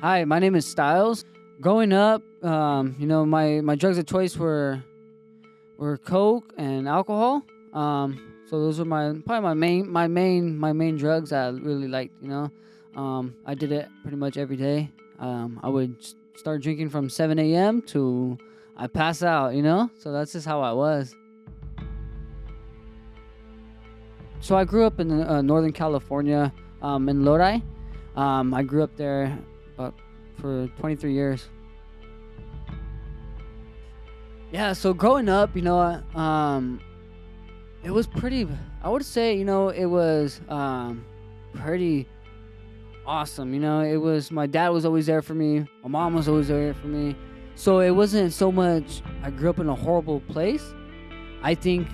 Hi, my name is Styles. Growing up, my drugs of choice were coke and alcohol. So those were my probably my main drugs that I really liked. I did it pretty much every day. I would start drinking from 7 a.m. to I pass out. So that's just how I was. So I grew up in Northern California, in Lodi. I grew up there about for 23 years. Yeah, so growing up, it was pretty. I would say, it was pretty awesome. It was my dad was always there for me. My mom was always there for me. So it wasn't so much. I grew up in a horrible place. I think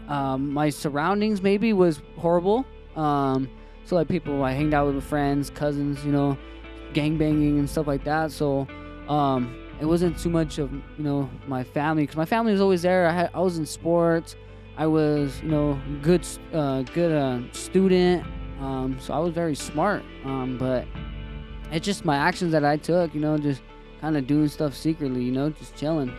my surroundings maybe was horrible. So like people I hanged out with friends, cousins, gang banging and stuff like that. So it wasn't too much of my family because my family was always there. I was in sports. I was good student. So I was very smart. But it's just my actions that I took. Just kind of doing stuff secretly. Just chilling.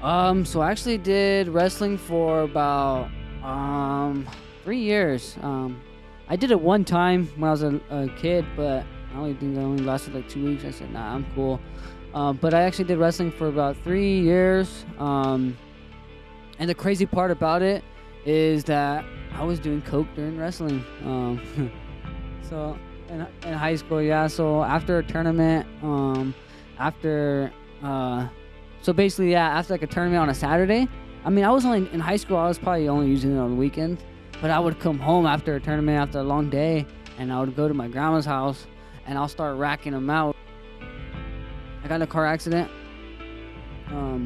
So I actually did wrestling for about 3 years. I did it one time when I was a kid, but I only think I only lasted like 2 weeks. I said, nah, I'm cool. But I actually did wrestling for about 3 years. And the crazy part about it is that I was doing coke during wrestling. So in high school, yeah. So after a tournament, after so basically, yeah, after like a tournament on a Saturday. I mean, I was only in high school. I was probably only using it on the weekends. But I would come home after a tournament, after a long day, and I would go to my grandma's house, and I'll start racking them out. I got in a car accident. I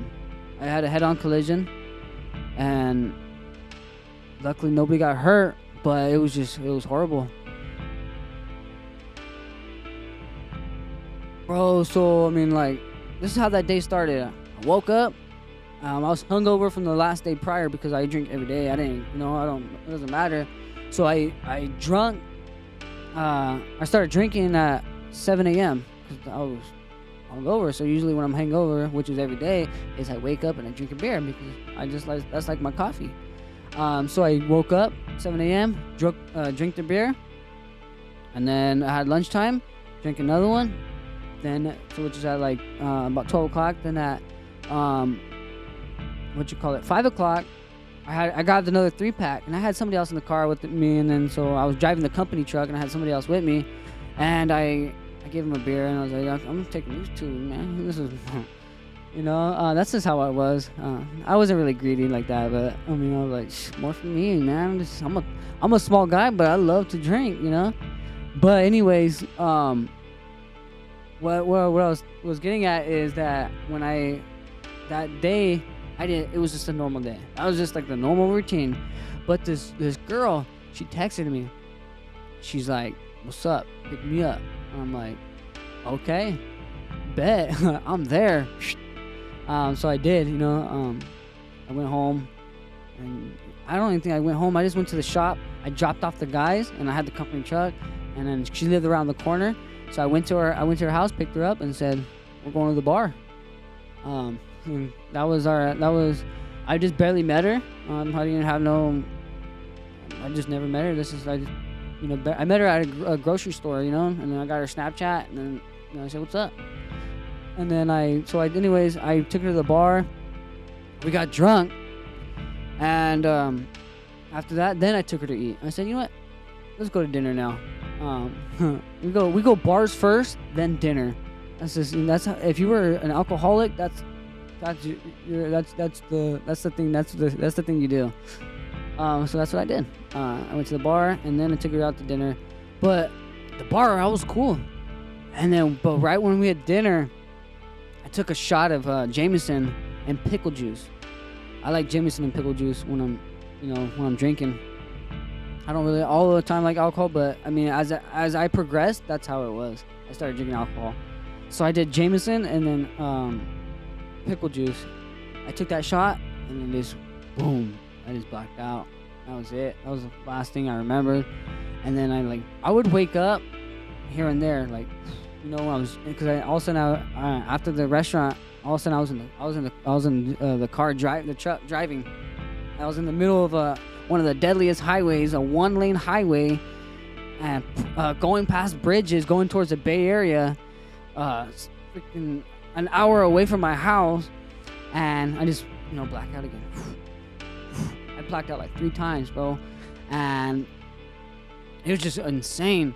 had a head-on collision, and luckily nobody got hurt, but it was horrible. Bro, so, I mean, like, this is how that day started. I woke up. I was hungover from the last day prior because I drink every day. I didn't, it doesn't matter. So I drunk. I started drinking at 7 a.m. because I was hungover. So usually when I'm hangover, which is every day, is I wake up and I drink a beer because that's like my coffee. So I woke up 7 a.m. Drink the beer, and then I had lunchtime, drank another one. Then which is at like about 12 o'clock. Then at 5 o'clock, I got another 3-pack, and I had somebody else in the car with me, and then so I was driving the company truck, and I had somebody else with me, and I gave him a beer, and I was like, I'm taking these two, man. This is, that's just how I was. I wasn't really greedy like that, but I mean, I was like, more for me, man. I'm a small guy, but I love to drink, But anyways, what I was getting at is that that day. It was just a normal day. I was just like the normal routine. But this girl, she texted me. She's like, what's up? Pick me up. And I'm like, okay, bet. I'm there. So I did, I went home. And I don't even think I went home. I just went to the shop. I dropped off the guys, and I had the company truck. And then she lived around the corner. So I went to her house, picked her up, and said, we're going to the bar. I just barely met her. I didn't have I just never met her. I met her at a grocery store, and then I got her Snapchat, and then, I said, what's up? And then I took her to the bar. We got drunk. And, after that, then I took her to eat. I said, you know what? Let's go to dinner now. We go bars first, then dinner. That's how, if you were an alcoholic, that's the thing you do. So that's what I did. I went to the bar, and then I took her out to dinner. But the bar, I was cool. But right when we had dinner, I took a shot of Jameson and pickle juice. I like Jameson and pickle juice when I'm drinking. I don't really all the time like alcohol, but I mean, as I progressed, that's how it was. I started drinking alcohol. So I did Jameson and then pickle juice. I took that shot, and then just boom, I just blacked out. That was it. That was the last thing I remembered. And then I would wake up, here and there, like, I was, because I all of a sudden after the restaurant, all of a sudden I was in the truck driving. I was in the middle of one of the deadliest highways, a 1-lane highway, and going past bridges, going towards the Bay Area, freaking an hour away from my house, and I just blacked out again. I blacked out like 3 times, bro, and it was just insane.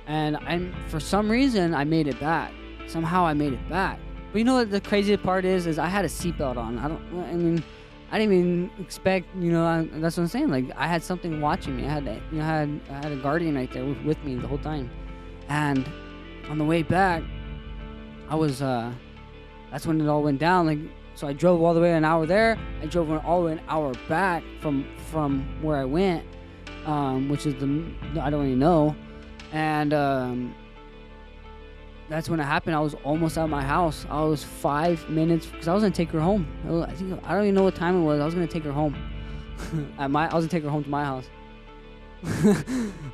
And for some reason I made it back. Somehow I made it back. But you know what the craziest part is I had a seatbelt on. I didn't even expect, that's what I'm saying. Like, I had something watching me. I had a guardian right there with me the whole time. And on the way back, I was, that's when it all went down. Like, so I drove all the way an hour there. I drove all the way an hour back from where I went, which is I don't really know. And that's when it happened. I was almost at my house. I was 5 minutes, because I was gonna take her home. I don't even know what time it was. I was gonna take her home. I was gonna take her home to my house. So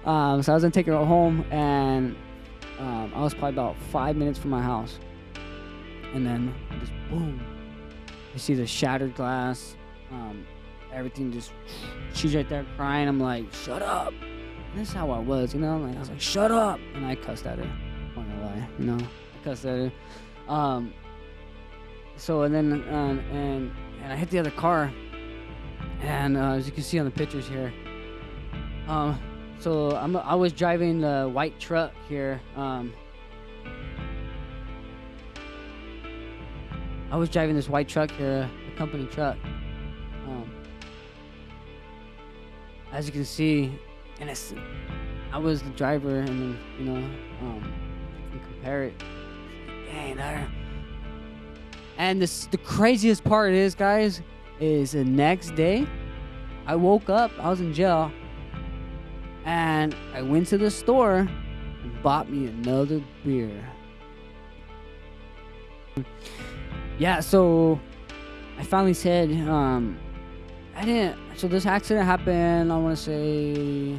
I was gonna take her home, and I was probably about 5 minutes from my house, and then just boom. I see the shattered glass. Everything just. She's right there crying. I'm like, shut up. And that's how I was, Like, I was like, shut up, and I cussed at her. I'm not gonna lie, I cussed at her. So and then and I hit the other car, and as you can see on the pictures here, so I was driving the white truck here. I was driving this white truck here, a company truck. As you can see, and I was the driver, and then you can compare it. Dang, there. And the craziest part is, guys, is the next day, I woke up. I was in jail, and I went to the store and bought me another beer. Yeah, so I finally said, so this accident happened, I want to say,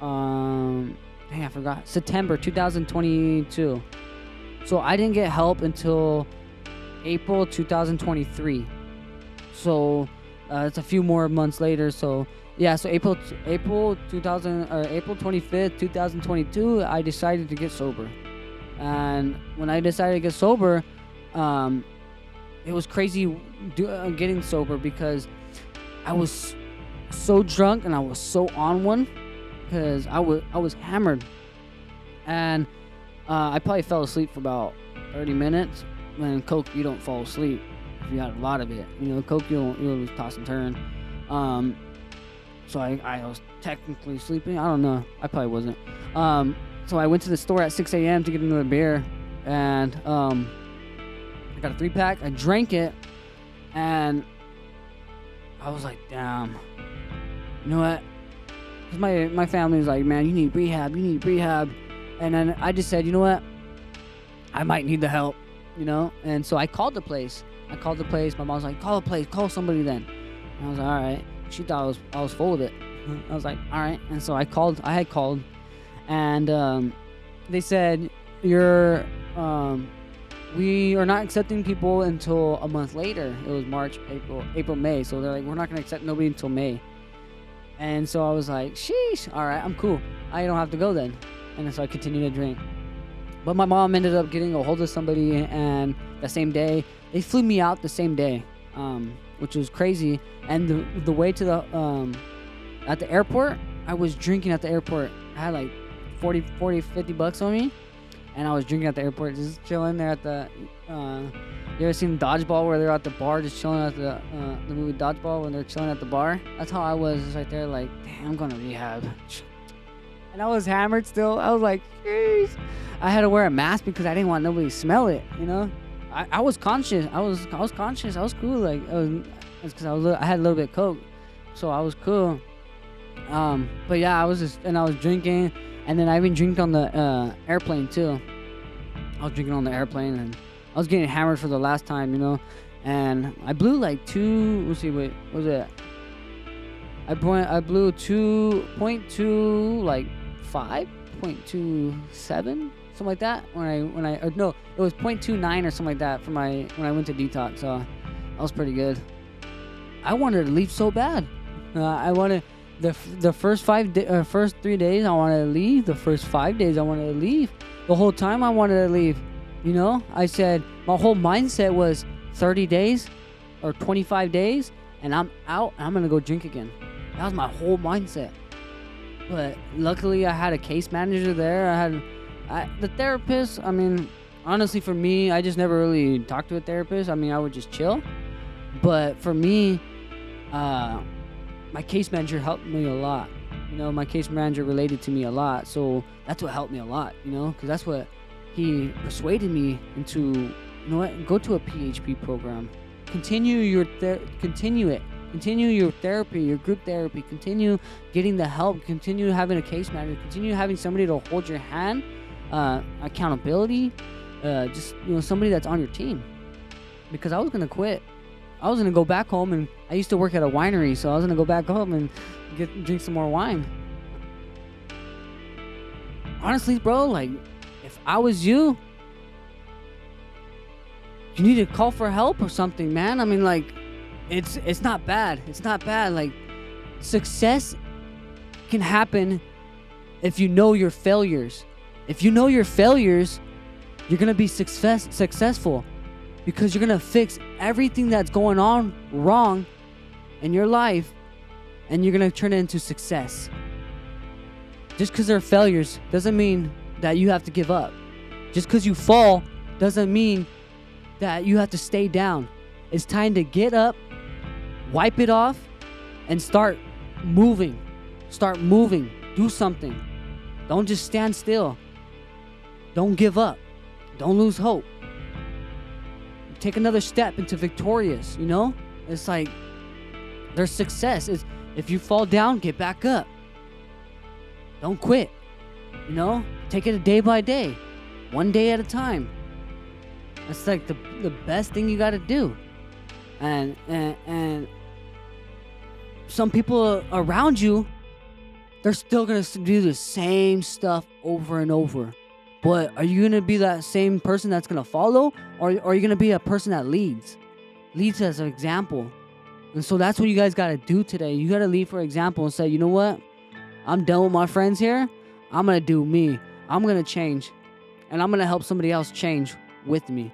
I forgot, September 2022. So I didn't get help until April 2023. So it's a few more months later. So yeah, so April 25th, 2022, I decided to get sober. And when I decided to get sober, it was crazy getting sober, because I was so drunk and I was so on one, because I was hammered, and I probably fell asleep for about 30 minutes. When coke, you don't fall asleep if you had a lot of it. Coke, you'll toss and turn. So I was technically sleeping. I don't know. I probably wasn't. So I went to the store at 6 a.m. to get another beer, and I got a 3-pack. I drank it, and I was like, damn. You know what? 'Cause my family was like, man, you need rehab. And then I just said, you know what? I might need the help, And so I called the place. My mom was like, call the place. Call somebody then. And I was like, all right. She thought I was full of it. I was like, all right. And so I had called. And they said, we are not accepting people until a month later. It was March, April, May. So they're like, we're not going to accept nobody until May. And so I was like, sheesh, all right, I'm cool. I don't have to go then. And so I continued to drink. But my mom ended up getting a hold of somebody, and the same day, they flew me out the same day, which was crazy. And the way to at the airport, I was drinking at the airport. I had like 40, 50 bucks on me, and I was drinking at the airport, just chilling there at the, you ever seen Dodgeball, where they're at the bar just chilling at the movie Dodgeball, when they're chilling at the bar? That's how I was, just right there, like, damn, I'm going to rehab. And I was hammered still. I was like, jeez. I had to wear a mask because I didn't want nobody to smell it, I was conscious. I was conscious. I was cool. Like, it's because I had a little bit of coke, so I was cool. But yeah, I was drinking, and then I even drank on the airplane too. I was drinking on the airplane, and I was getting hammered for the last time, and I blew like what was it? I blew 2.2, like 5 .27, something like that. No, it was .29 or something like that for when I went to detox. So that was pretty good. I wanted to leave so bad. I wanted the first 3 days I wanted to leave. The first 5 days I wanted to leave. The whole time I wanted to leave. You know, I said my whole mindset was 30 days or 25 days, and I'm out. And I'm gonna go drink again. That was my whole mindset. But luckily, I had a case manager there. The therapist. I mean, honestly, for me, I just never really talked to a therapist. I mean, I would just chill. But for me, my case manager helped me a lot. You know, my case manager related to me a lot. So that's what helped me a lot, you know, because that's what he persuaded me into, you know what, go to a PHP program. Continue your Continue your therapy, your group therapy. Continue getting the help. Continue having a case manager. Continue having somebody to hold your hand. Accountability. Just, you know, somebody that's on your team. Because I was going to quit. I was going to go back home, and I used to work at a winery, so I was going to go back home and drink some more wine. Honestly, bro, like, if I was you need to call for help or something, man. I mean, like, it's not bad. It's not bad. Like, success can happen if you know your failures. If you know your failures, you're going to be successful because you're going to fix everything that's going on wrong in your life, and you're going to turn it into success. Just because they're failures doesn't mean that you have to give up. Just because you fall doesn't mean that you have to stay down. It's time to get up, wipe it off, and start moving. Start moving. Do something. Don't just stand still. Don't give up. Don't lose hope. Take another step into victorious, you know? It's like there's success. Is if you fall down, get back up. Don't quit. You know? Take it a day by day. One day at a time. That's like the best thing you got to do. And some people around you, they're still going to do the same stuff over and over. But are you going to be that same person that's going to follow? Or are you going to be a person that leads? Leads as an example. And so that's what you guys got to do today. You got to lead for example and say, you know what? I'm done with my friends here. I'm going to do me. I'm going to change. And I'm going to help somebody else change with me.